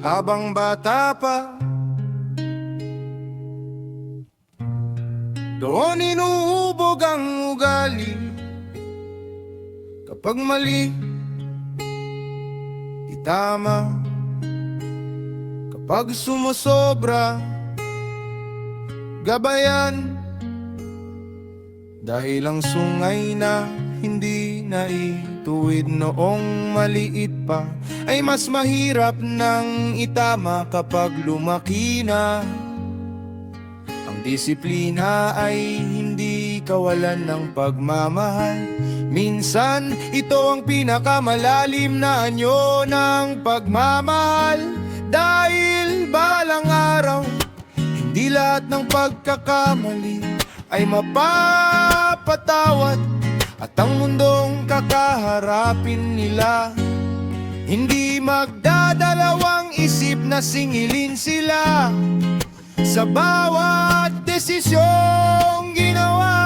habang bata pa. Doon inuubog ang ugali. Kapag mali, itama. Kapag sumusobra, gabayan. Dahil ang sungay na hindi naituwid noong maliit pa, ay mas mahirap nang itama kapag lumaki na. Ang disiplina ay hindi kawalan ng pagmamahal. Minsan ito ang pinakamalalim na anyo ng pagmamahal. Dahil balang araw, hindi lahat ng pagkakamali ay mapapatawad, at ang mundong kakaharapin nila, hindi magdadalawang isip na singilin sila sa bawat desisyong ginawa.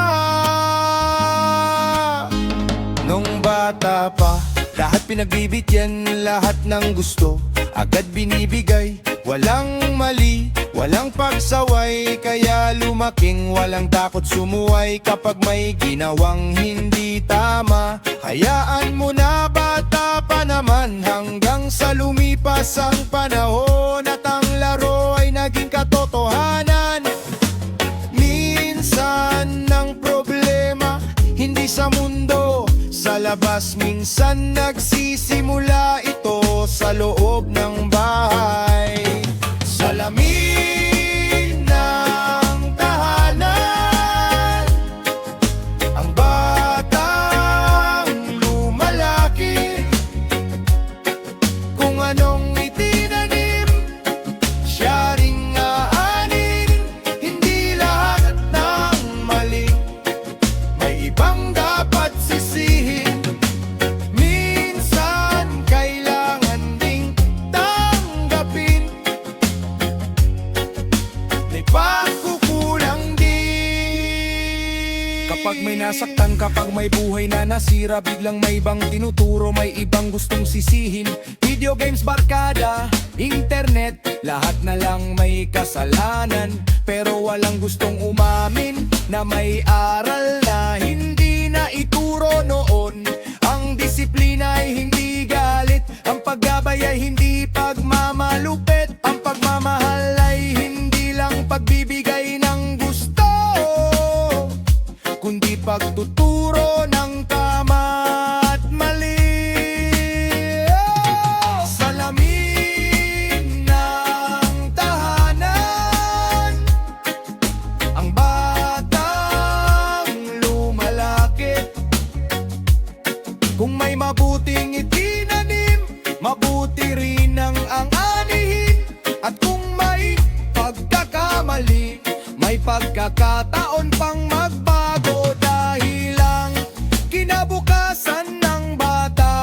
Nung bata pa, lahat pinagbibigyan, lahat ng gusto agad binibigay. Walang mali, walang pagsaway, kaya lumaking walang takot sumuway. Kapag may ginawang hindi tama, hayaan mo na, bata pa naman. Hanggang sa lumipas ang panahon at ang laro ay naging katotohanan. Minsan ang problema hindi sa mundo, sa labas. Minsan nagsisimula ito sa loob ng bahay. Salamin ng tahanan, ang batang lumalaki. Kung anong itinanim, siya ring aanin. Hindi lahat ng mali may ibang dapat sisihin. Minsan kailangan ding tanggapin, may pagkukulang din. Kapag may nasaktan, kapag may buhay na nasira, biglang may ibang tinuturo, may ibang gustong sisihin. Video games, barkada, internet, lahat na lang may kasalanan. Pero walang gustong umamin na may aral na hindi na ituro noon. Ang disiplina ay hindi galit, ang paggabay ay hindi pagmamalupit, ang pagmamahal ay hindi lang pagbibigay ng gusto, kundi pagtuturo ng tama at mali. Salamin ng tahanan, ang batang lumalaki. Kung may mabuting itinanim, mabuti rin ang anihin. At kung may pagkakamali, may pagkakataon pang magbago. Dahil ang kinabukasan ng bata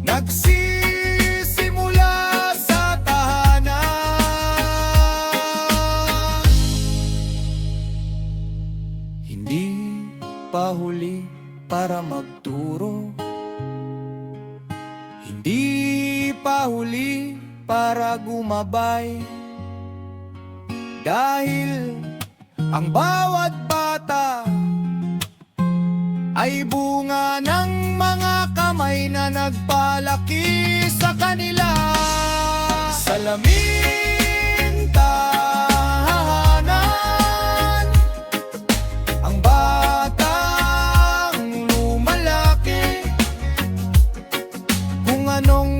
nagsisimula sa tahanan. Hindi pa huli para magturo, hindi pa huli para gumabay. Dahil ang bawat bata ay bunga ng mga kamay na nagpalaki sa kanila. Salamin tahanan, ang batang lumalaki. Kung anong